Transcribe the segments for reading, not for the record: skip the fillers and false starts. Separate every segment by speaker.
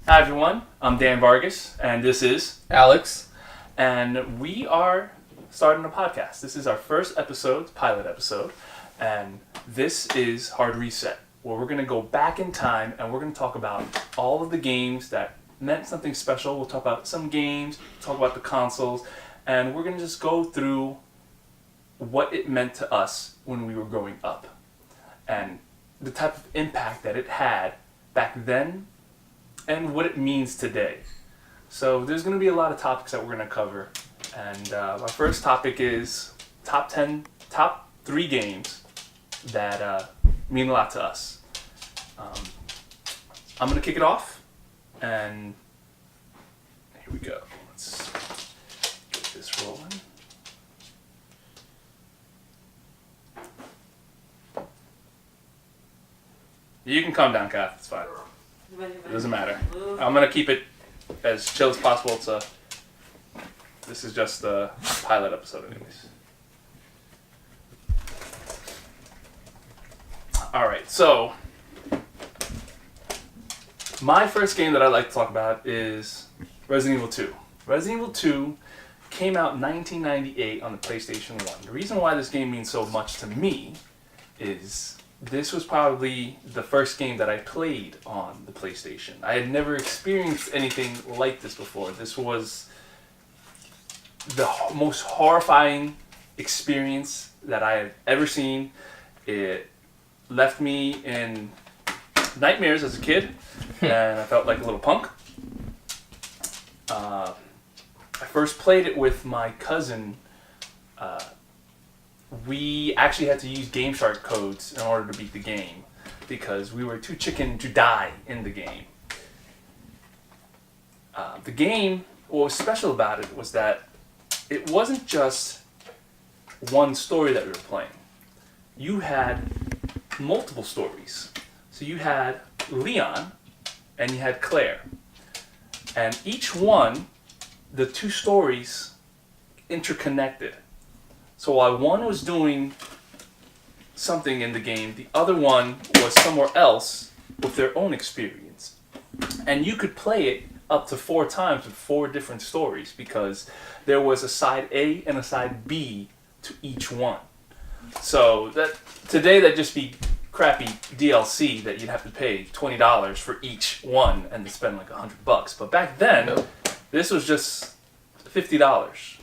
Speaker 1: Hi everyone, I'm Dan Vargas, and this is
Speaker 2: Alex.
Speaker 1: and we are starting a podcast. This is our first episode, pilot episode, and this is Hard Reset, where we're going to go back in time and we're going to talk about all of the games that meant something special. We'll talk about some games, talk about the consoles, and we're going to just go through what it meant to us when we were growing up and the type of impact that it had back then and what it means today. So there's going to be a lot of topics that we're going to cover. And my first topic is top 3 games that mean a lot to us. I'm going to kick it off. And here we go. Let's get this rolling. You can calm down, Kath. It's fine. It doesn't matter. I'm going to keep it as chill as possible. This is just the pilot episode anyways. Alright, so my first game that I'd like to talk about is Resident Evil 2. Resident Evil 2 came out in 1998 on the PlayStation 1. The reason why this game means so much to me is this was probably the first game that I played on the PlayStation. I had never experienced anything like this before. This was the most horrifying experience that I have ever seen. It left me in nightmares as a kid, and I felt like a little punk. I first played it with my cousin. We actually had to use Game Shark codes in order to beat the game because we were too chicken to die in the game. The game, what was special about it was that it wasn't just one story that we were playing. You had multiple stories. So you had Leon and you had Claire. And each one, the 2 stories interconnected. So while one was doing something in the game, the other one was somewhere else with their own experience. And you could play it up to 4 times with 4 different stories because there was a side A and a side B to each one. So that today that'd just be crappy DLC that you'd have to pay $20 for each one and to spend like $100. But back then, this was just $50.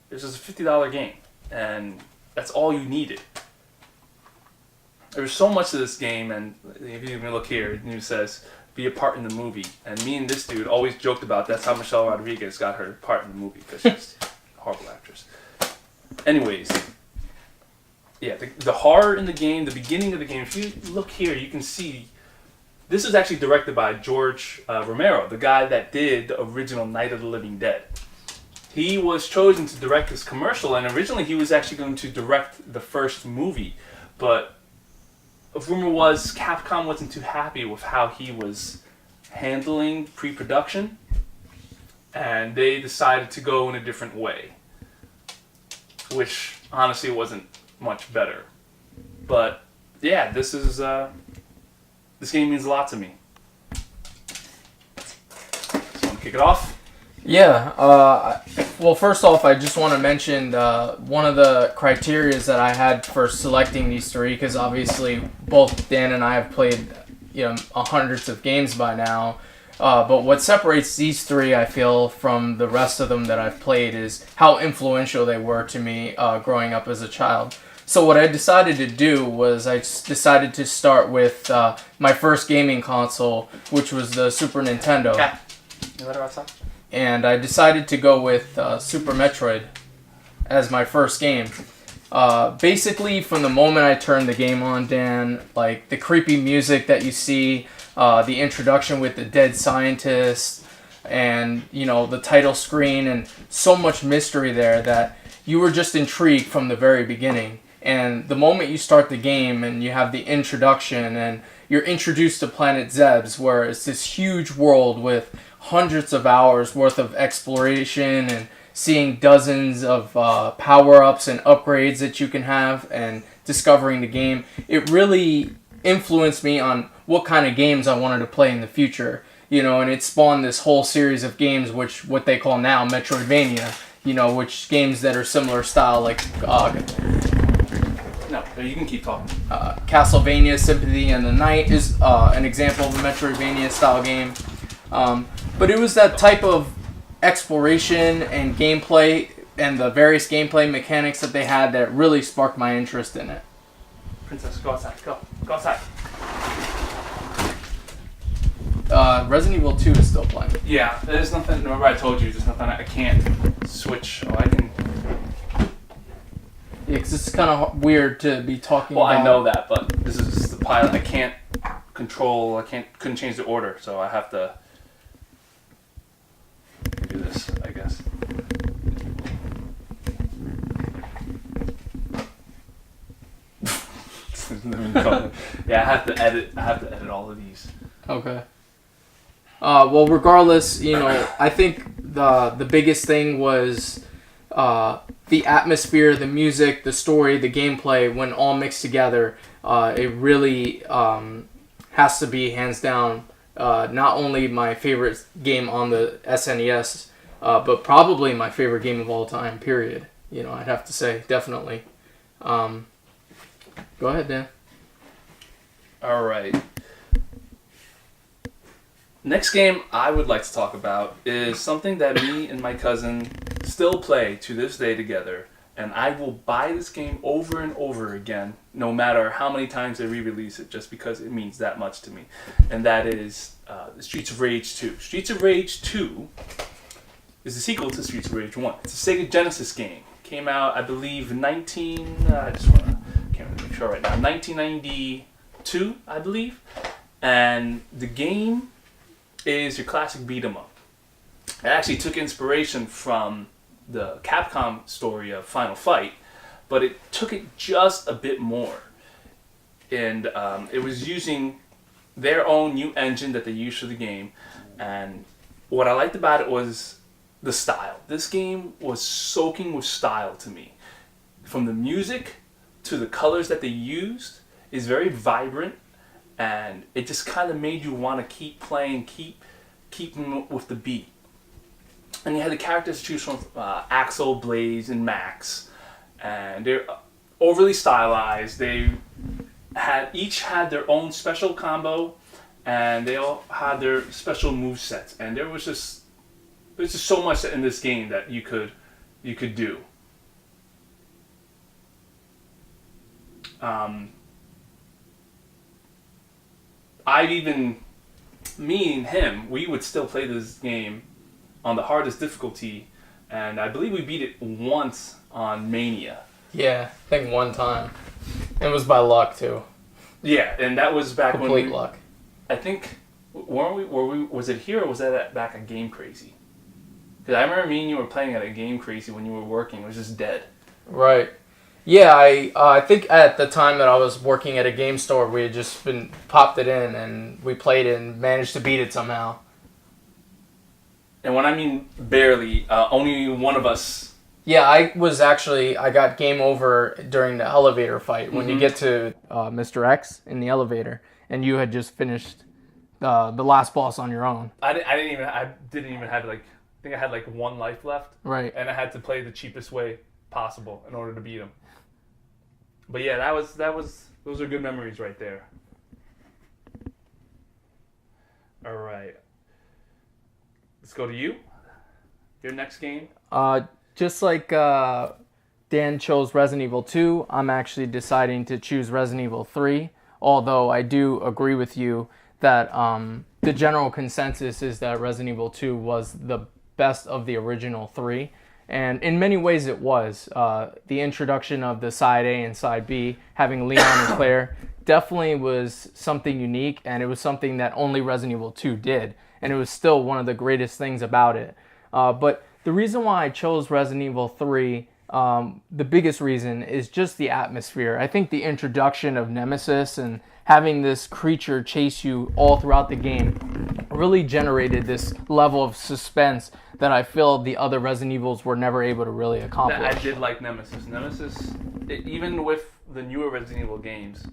Speaker 1: This was a $50 game. And that's all you needed. There's so much to this game, and if you even look here, it says, be a part in the movie. And me and this dude always joked about that's how Michelle Rodriguez got her part in the movie, because she's a horrible actress. Anyways, yeah, the horror in the game, the beginning of the game, if you look here, you can see, this is actually directed by George Romero, the guy that did the original Night of the Living Dead. He was chosen to direct this commercial, and originally he was actually going to direct the first movie, but a rumor was Capcom wasn't too happy with how he was handling pre-production, and they decided to go in a different way, which honestly wasn't much better. But yeah, this game means a lot to me. So want to kick it off?
Speaker 2: Yeah, well, first off, I just want to mention one of the criteria that I had for selecting these 3, because obviously both Dan and I have played, hundreds of games by now. But what separates these 3, I feel, from the rest of them that I've played is how influential they were to me growing up as a child. So what I decided to do was I decided to start with my first gaming console, which was the Super Nintendo.
Speaker 1: Cat, you let her outside?
Speaker 2: And I decided to go with Super Metroid as my first game. Basically, from the moment I turned the game on, Dan, like the creepy music that you see, the introduction with the dead scientist, and the title screen, and so much mystery there that you were just intrigued from the very beginning. And the moment you start the game and you have the introduction and you're introduced to Planet Zebes, where it's this huge world with hundreds of hours worth of exploration and seeing dozens of power-ups and upgrades that you can have and discovering the game, it really influenced me on what kind of games I wanted to play in the future. and it spawned this whole series of games, which what they call now Metroidvania, which games that are similar style, like
Speaker 1: No, you can keep talking.
Speaker 2: Castlevania Symphony of the Night is an example of a Metroidvania style game. But it was that type of exploration and gameplay and the various gameplay mechanics that they had that really sparked my interest in it.
Speaker 1: Princess, go outside. Go outside.
Speaker 2: Resident Evil 2 is still playing.
Speaker 1: Yeah, there's nothing. Remember, I told you there's nothing I can't switch. Oh, I can.
Speaker 2: Yeah, because it's kind of weird to be talking
Speaker 1: Well,
Speaker 2: about...
Speaker 1: I know that, but this is just the pilot. I can't control. Couldn't change the order, so I have to do this, I guess. Yeah, I have to edit all of these.
Speaker 2: Okay. Well, regardless, I think the biggest thing was the atmosphere, the music, the story, the gameplay. When all mixed together, it really has to be hands down not only my favorite game on the SNES, but probably my favorite game of all time. Period. I'd have to say definitely. Go ahead, Dan.
Speaker 1: All right. Next game I would like to talk about is something that me and my cousin still play to this day together, and I will buy this game over and over again, no matter how many times they re-release it, just because it means that much to me, and that is Streets of Rage 2. Streets of Rage 2 is the sequel to Streets of Rage 1. It's a Sega Genesis game. Came out, I believe, can't really make sure right now, 1992, I believe, and the game is your classic beat 'em up. It actually took inspiration from the Capcom story of Final Fight, but it took it just a bit more. And it was using their own new engine that they used for the game. And what I liked about it was the style. This game was soaking with style to me. From the music to the colors that they used is very vibrant, and it just kind of made you want to keep playing, keep with the beat. And you had the characters to choose from, Axel, Blaze, and Max, and they're overly stylized. They each had their own special combo, and they all had their special move sets. And there's just so much in this game that you could do. Me and him, we would still play this game on the hardest difficulty, and I believe we beat it once on Mania.
Speaker 2: Yeah, I think one time. It was by luck too.
Speaker 1: Yeah, and that was back
Speaker 2: Complete
Speaker 1: when
Speaker 2: luck.
Speaker 1: I think was it here or was that back at Game Crazy? Because I remember me and you were playing at a Game Crazy when you were working. It was just dead.
Speaker 2: Right. Yeah, I think at the time that I was working at a game store, we had just popped it in and we played it and managed to beat it somehow.
Speaker 1: And when I mean barely, only one of us.
Speaker 2: Yeah, I got game over during the elevator fight when you get to Mr. X in the elevator, and you had just finished the last boss on your own.
Speaker 1: I didn't even have I think I had one life left.
Speaker 2: Right.
Speaker 1: And I had to play the cheapest way possible in order to beat him. But yeah, those are good memories right there. All right. Let's go to you. Your next game.
Speaker 2: Just like Dan chose Resident Evil 2, I'm actually deciding to choose Resident Evil 3, although I do agree with you that the general consensus is that Resident Evil 2 was the best of the original 3. And in many ways it was. The introduction of the Side A and Side B, having Leon and Claire, definitely was something unique, and it was something that only Resident Evil 2 did. And it was still one of the greatest things about it. But the reason why I chose Resident Evil 3, the biggest reason, is just the atmosphere. I think the introduction of Nemesis and having this creature chase you all throughout the game really generated this level of suspense that I feel the other Resident Evils were never able to really accomplish.
Speaker 1: I did like Nemesis. Nemesis, even with the newer Resident Evil games,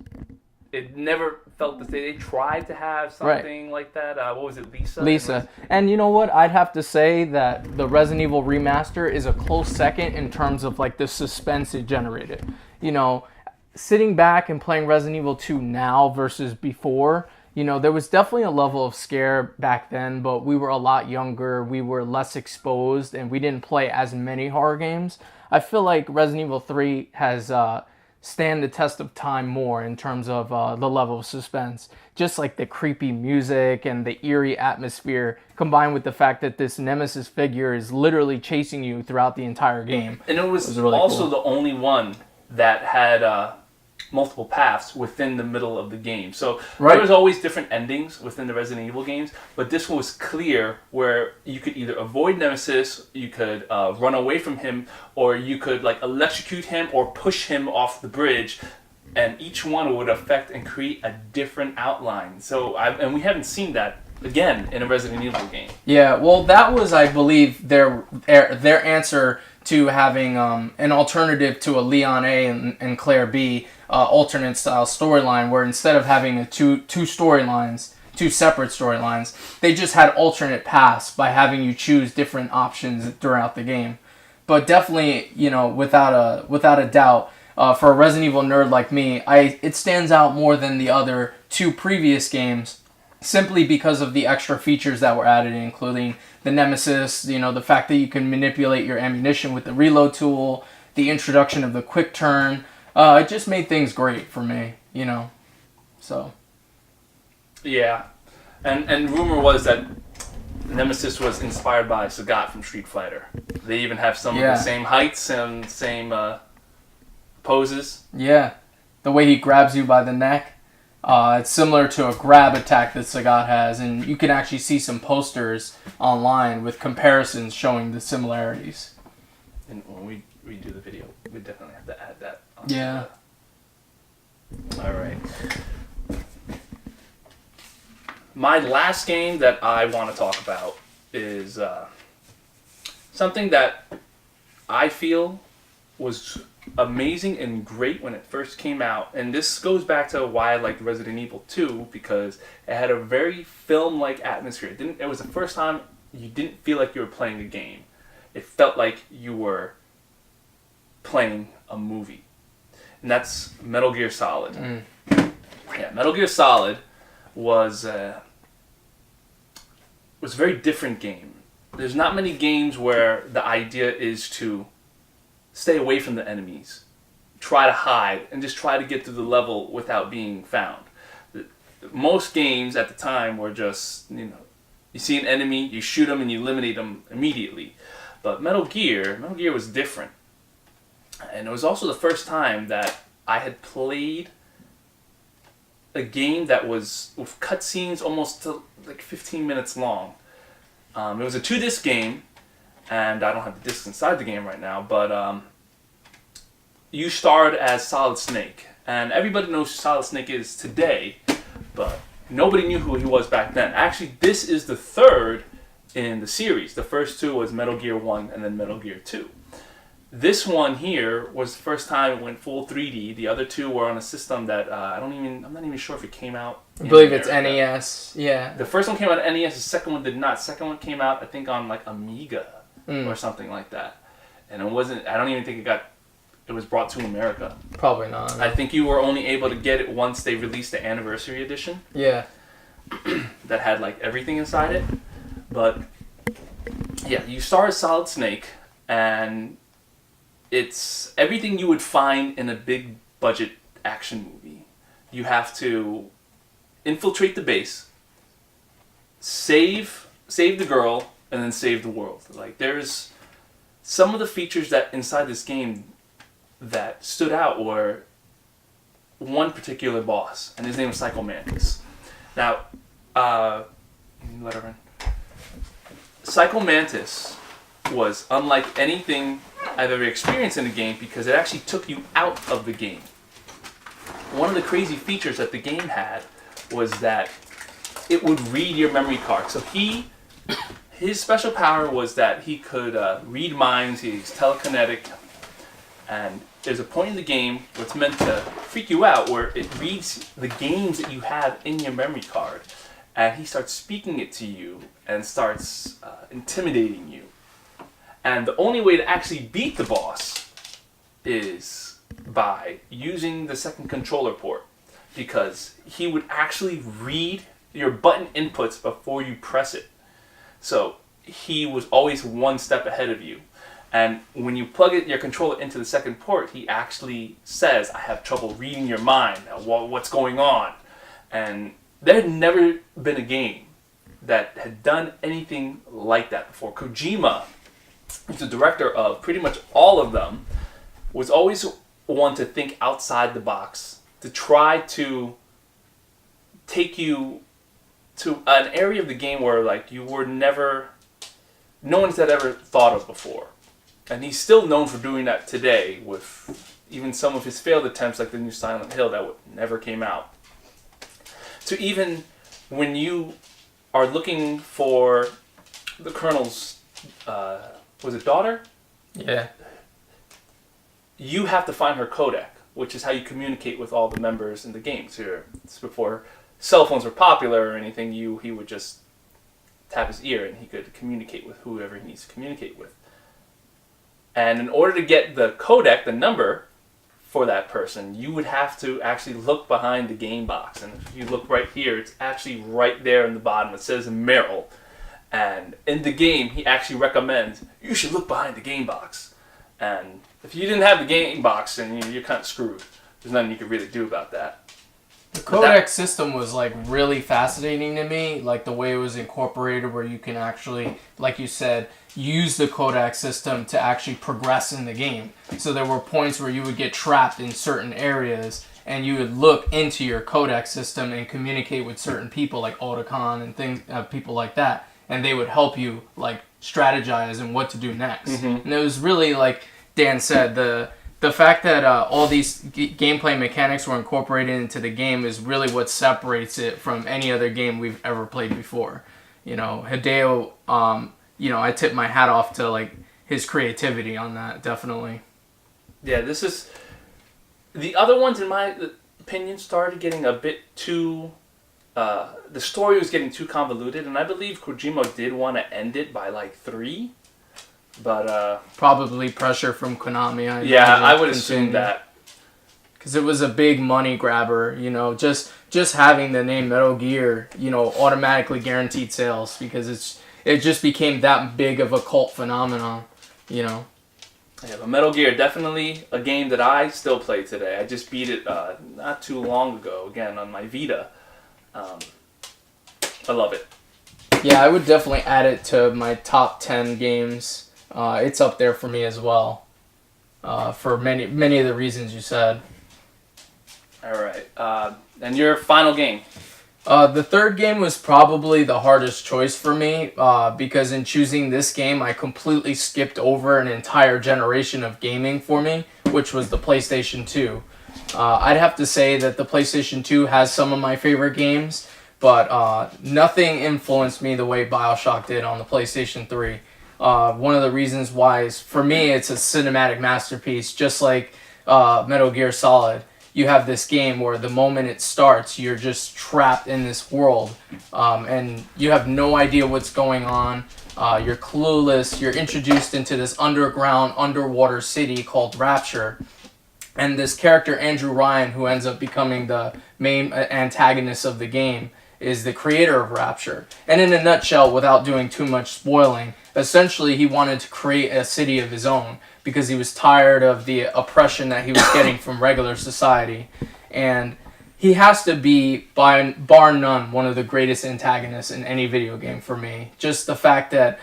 Speaker 1: it never felt the same. They tried to have something like that. What was it, Lisa?
Speaker 2: Lisa. And you know what? I'd have to say that the Resident Evil remaster is a close second in terms of like the suspense it generated. You know, sitting back and playing Resident Evil 2 now versus before, you know, there was definitely a level of scare back then, but we were a lot younger, we were less exposed, and we didn't play as many horror games. I feel like Resident Evil 3 has stand the test of time more in terms of the level of suspense. Just like the creepy music and the eerie atmosphere, combined with the fact that this Nemesis figure is literally chasing you throughout the entire game.
Speaker 1: And it was
Speaker 2: really
Speaker 1: also
Speaker 2: cool.
Speaker 1: the only one that had multiple paths within the middle of the game. So there was always different endings within the Resident Evil games, but this one was clear where you could either avoid Nemesis, you could run away from him, or you could like electrocute him or push him off the bridge, and each one would affect and create a different outline. So and we haven't seen that again in a Resident Evil game.
Speaker 2: Yeah, well, that was, I believe, their answer to having an alternative to a Leon A and Claire B alternate style storyline, where instead of having two separate storylines, they just had alternate paths by having you choose different options throughout the game. But definitely, you know, without a doubt, for a Resident Evil nerd like me, it stands out more than the other two previous games, simply because of the extra features that were added, including the Nemesis, you know, the fact that you can manipulate your ammunition with the reload tool, the introduction of the quick turn. It just made things great for me, you know. So.
Speaker 1: Yeah. And rumor was that Nemesis was inspired by Sagat from Street Fighter. They even have some of the same heights and same poses.
Speaker 2: Yeah. The way he grabs you by the neck. It's similar to a grab attack that Sagat has, and you can actually see some posters online with comparisons showing the similarities.
Speaker 1: And when we redo the video, we definitely have to add that.
Speaker 2: Yeah.
Speaker 1: All right. My last game that I want to talk about is something that I feel was amazing and great when it first came out. And this goes back to why I liked Resident Evil 2, because it had a very film-like atmosphere. It was the first time you didn't feel like you were playing a game. It felt like you were playing a movie. And that's Metal Gear Solid. Yeah, Metal Gear Solid was a very different game. There's not many games where the idea is to stay away from the enemies, try to hide, and just try to get through the level without being found. Most games at the time were just, you know, you see an enemy, you shoot them, and you eliminate them immediately. But Metal Gear was different. And it was also the first time that I had played a game that was with cutscenes almost to like 15 minutes long. It was a 2-disc game, and I don't have the discs inside the game right now, but you starred as Solid Snake. And everybody knows who Solid Snake is today, but nobody knew who he was back then. Actually, this is the third in the series. The first two was Metal Gear 1 and then Metal Gear 2. This one here was the first time it went full 3D. The other two were on a system that I'm not even sure if it came out.
Speaker 2: I believe it's NES. Yeah.
Speaker 1: The first one came out on NES. The second one did not. The second one came out, I think, on like Amiga or something like that. And it wasn't. I don't even think it was brought to America.
Speaker 2: Probably not. No.
Speaker 1: I think you were only able to get it once they released the anniversary edition.
Speaker 2: Yeah.
Speaker 1: That had like everything inside it. But yeah, you star as Solid Snake, and it's everything you would find in a big budget action movie. You have to infiltrate the base, save the girl, and then save the world. Like, there's some of the features that inside this game that stood out were one particular boss, and his name was Psycho Mantis. Now, let her in. Psycho Mantis was unlike anything I've ever experienced in a game because it actually took you out of the game. One of the crazy features that the game had was that it would read your memory card. So his special power was that he could read minds, he's telekinetic, and there's a point in the game where it's meant to freak you out, where it reads the games that you have in your memory card, and he starts speaking it to you and starts intimidating you. And the only way to actually beat the boss is by using the second controller port, because he would actually read your button inputs before you press it. So he was always one step ahead of you. And when you plug your controller into the second port, he actually says, I have trouble reading your mind. What's going on? And there had never been a game that had done anything like that before. Kojima, who's the director of pretty much all of them, was always one to think outside the box, to try to take you to an area of the game where like you were never, no one's had ever thought of before. And he's still known for doing that today with even some of his failed attempts like the new Silent Hill that never came out. To even when you are looking for the Colonel's, was it daughter?
Speaker 2: Yeah.
Speaker 1: You have to find her codec, which is how you communicate with all the members in the games here. It's before cell phones were popular or anything, he would just tap his ear and he could communicate with whoever he needs to communicate with. And in order to get the codec, the number for that person, you would have to actually look behind the game box. And if you look right here, it's actually right there in the bottom. It says Meryl. And in the game, he actually recommends, you should look behind the game box. And if you didn't have the game box, then you're kind of screwed. There's nothing you could really do about that.
Speaker 2: The codec system was like really fascinating to me, like the way it was incorporated where you can actually, like you said, use the codec system to actually progress in the game. So there were points where you would get trapped in certain areas and you would look into your codec system and communicate with certain people like Otacon and things, people like that, and they would help you like strategize and what to do next. Mm-hmm. And it was really, like Dan said, the fact that all these gameplay mechanics were incorporated into the game is really what separates it from any other game we've ever played before. You know, Hideo, I tip my hat off to like his creativity on that, definitely.
Speaker 1: Yeah, this is... The other ones, in my opinion, started getting a bit too... the story was getting too convoluted, and I believe Kojima did want to end it by like 3. But
Speaker 2: probably pressure from Konami.
Speaker 1: I would assume that,
Speaker 2: because it was a big money grabber. You know, just having the name Metal Gear, automatically guaranteed sales because it just became that big of a cult phenomenon. Yeah,
Speaker 1: but Metal Gear, definitely a game that I still play today. I just beat it not too long ago, again on my Vita. I love it.
Speaker 2: Yeah, I would definitely add it to my top 10 games. It's up there for me as well, for many of the reasons you said.
Speaker 1: All right, and your final game?
Speaker 2: The third game was probably the hardest choice for me, because in choosing this game, I completely skipped over an entire generation of gaming for me, which was the PlayStation 2. I'd have to say that the PlayStation 2 has some of my favorite games, but nothing influenced me the way BioShock did on the PlayStation 3. One of the reasons why is, for me, it's a cinematic masterpiece, just like Metal Gear Solid. You have this game where the moment it starts, you're just trapped in this world, and you have no idea what's going on. You're clueless. You're introduced into this underwater city called Rapture. And this character, Andrew Ryan, who ends up becoming the main antagonist of the game, is the creator of Rapture. And in a nutshell, without doing too much spoiling, essentially he wanted to create a city of his own because he was tired of the oppression that he was getting from regular society. And he has to be, bar none, one of the greatest antagonists in any video game for me. Just the fact that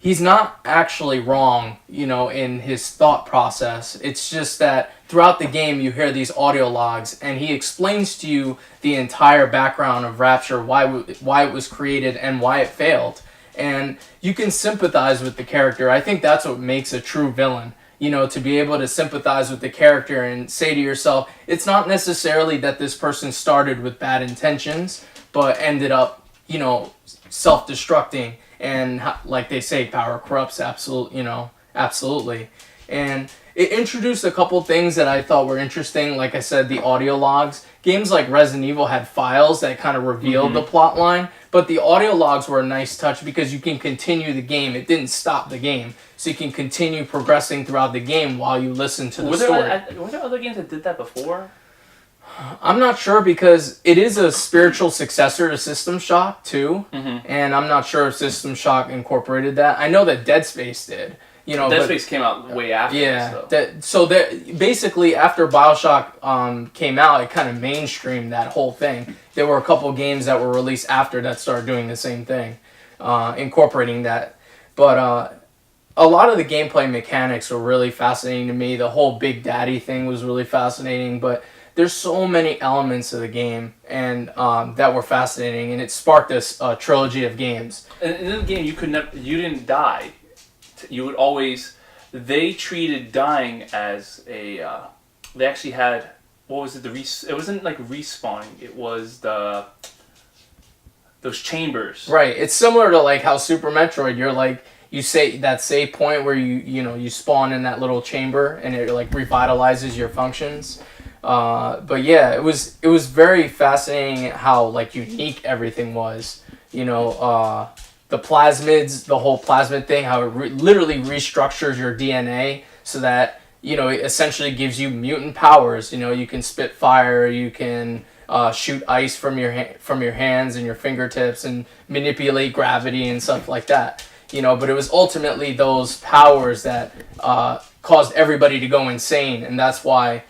Speaker 2: he's not actually wrong, in his thought process. It's just that throughout the game you hear these audio logs and he explains to you the entire background of Rapture, why it was created and why it failed. And you can sympathize with the character. I think that's what makes a true villain. To be able to sympathize with the character and say to yourself, it's not necessarily that this person started with bad intentions, but ended up, self-destructing. And like they say, power corrupts, absolutely. And it introduced a couple things that I thought were interesting. Like I said, the audio logs. Games like Resident Evil had files that kind of revealed the plot line, but the audio logs were a nice touch because you can continue the game. It didn't stop the game, so you can continue progressing throughout the game while you listen to the story.
Speaker 1: Were there other games that did that before?
Speaker 2: I'm not sure because it is a spiritual successor to System Shock too, and I'm not sure if System Shock incorporated that. I know that Dead Space did.
Speaker 1: Dead Space came out way after.
Speaker 2: Yeah,
Speaker 1: this,
Speaker 2: basically after BioShock came out, it kind of mainstreamed that whole thing. There were a couple games that were released after that started doing the same thing, incorporating that. But a lot of the gameplay mechanics were really fascinating to me. The whole Big Daddy thing was really fascinating, but there's so many elements of the game and that were fascinating, and it sparked this trilogy of games.
Speaker 1: And in the game, you didn't die. You would always. They treated dying as a. They actually had. What was it? It wasn't like respawning. It was those chambers.
Speaker 2: Right. It's similar to like how Super Metroid. You're like you say that save point where you spawn in that little chamber and it like revitalizes your functions. But yeah, it was very fascinating how like unique everything was. The plasmids, the whole plasmid thing, how it literally restructures your DNA so that it essentially gives you mutant powers. You can spit fire, you can shoot ice from your hands and your fingertips, and manipulate gravity and stuff like that. But it was ultimately those powers that caused everybody to go insane, and that's why.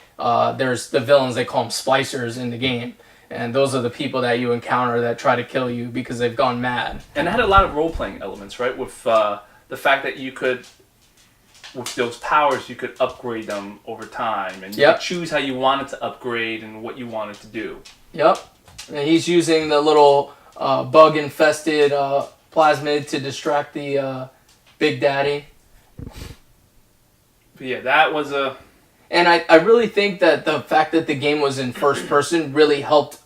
Speaker 2: There's the villains, they call them splicers in the game. And those are the people that you encounter that try to kill you because they've gone mad.
Speaker 1: And it had a lot of role-playing elements, right? With the fact that you could, with those powers, you could upgrade them over time. And you could choose how you wanted to upgrade and what you wanted to do.
Speaker 2: Yep. And he's using the little bug-infested plasmid to distract the Big Daddy.
Speaker 1: But yeah, that was a...
Speaker 2: And I really think that the fact that the game was in first person really helped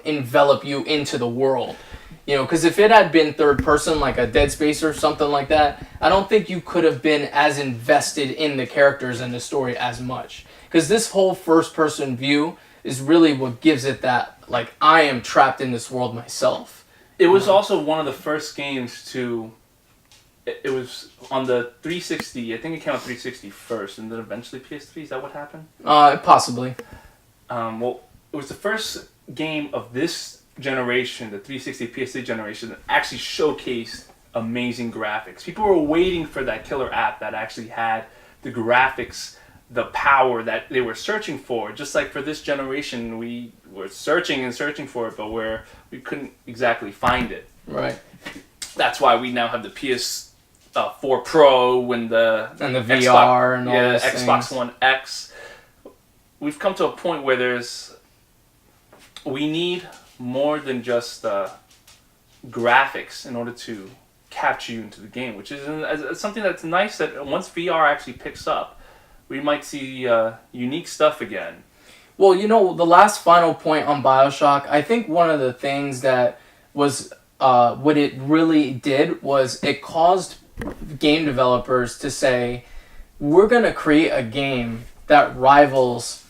Speaker 2: envelop you into the world. Because if it had been third person, like a Dead Space or something like that, I don't think you could have been as invested in the characters and the story as much. Because this whole first person view is really what gives it that, like, I am trapped in this world myself.
Speaker 1: It was also one of the first games to... It was on the 360. I think it came out 360 first, and then eventually PS3. Is that what happened?
Speaker 2: Possibly.
Speaker 1: Well, it was the first game of this generation, the 360 PS3 generation, that actually showcased amazing graphics. People were waiting for that killer app that actually had the graphics, the power that they were searching for. Just like for this generation, we were searching and searching for it, but we couldn't exactly find it.
Speaker 2: Right.
Speaker 1: That's why we now have the PS4 Pro and the
Speaker 2: VR
Speaker 1: Xbox,
Speaker 2: and all those
Speaker 1: Xbox
Speaker 2: things.
Speaker 1: One X. We've come to a point where we need more than just graphics in order to capture you into the game, which is something that's nice that once VR actually picks up, we might see unique stuff again.
Speaker 2: Well, the last final point on BioShock, I think one of the things that was what it really did was it caused game developers to say, we're going to create a game that rivals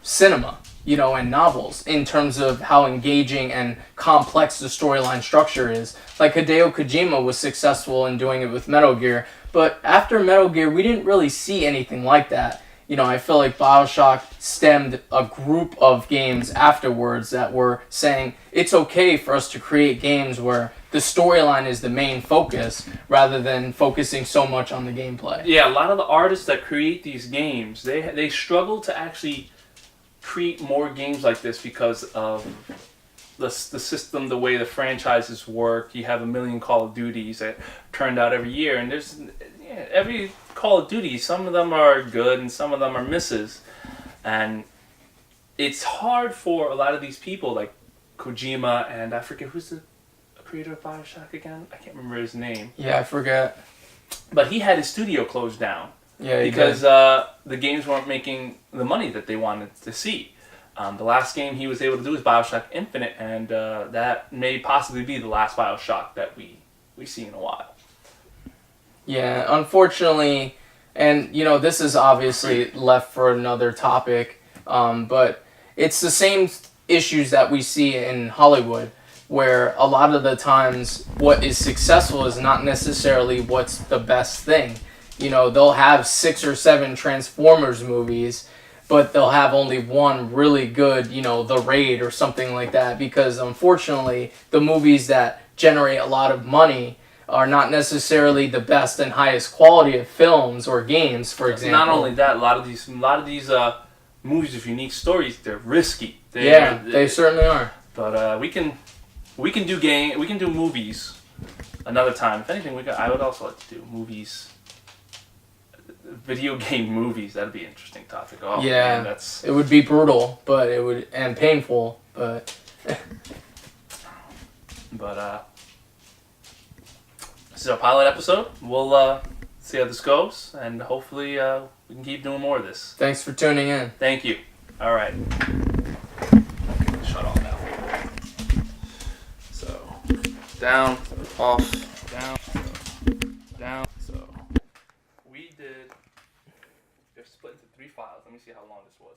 Speaker 2: cinema, and novels in terms of how engaging and complex the storyline structure is. Like Hideo Kojima was successful in doing it with Metal Gear, but after Metal Gear, we didn't really see anything like that. I feel like BioShock stemmed a group of games afterwards that were saying it's okay for us to create games where the storyline is the main focus rather than focusing so much on the gameplay.
Speaker 1: Yeah, a lot of the artists that create these games, they struggle to actually create more games like this because of the system, the way the franchises work. You have a million Call of Duties that turned out every year, and there's every Call of Duty, some of them are good and some of them are misses. And it's hard for a lot of these people like Kojima, and I forget who's the creator of BioShock again? I can't remember his name.
Speaker 2: Yeah, I forget.
Speaker 1: But he had his studio closed down.
Speaker 2: Yeah,
Speaker 1: because the games weren't making the money that they wanted to see. The last game he was able to do was BioShock Infinite, and that may possibly be the last BioShock that we see in a while.
Speaker 2: Yeah, unfortunately, And, you know, this is obviously left for another topic, but it's the same issues that we see in Hollywood, where a lot of the times what is successful is not necessarily what's the best thing. You know, they'll have 6 or 7 Transformers movies, but they'll have only one really good, you know, The Raid or something like that, because unfortunately the movies that generate a lot of money are not necessarily the best and highest quality of films or games, for example.
Speaker 1: Not only that, a lot of these movies with unique stories, they're risky.
Speaker 2: They certainly are.
Speaker 1: But we can do movies another time. If anything, I would also like to do movies. Video game movies, that'd be an interesting topic. Oh,
Speaker 2: yeah,
Speaker 1: man,
Speaker 2: it would be brutal, but it would, and painful, but
Speaker 1: this is our pilot episode. We'll see how this goes, and hopefully we can keep doing more of this.
Speaker 2: Thanks for tuning in.
Speaker 1: Thank you. All right. Shut off now. So down, off, down, down. So we did. They're split into 3 files. Let me see how long this was.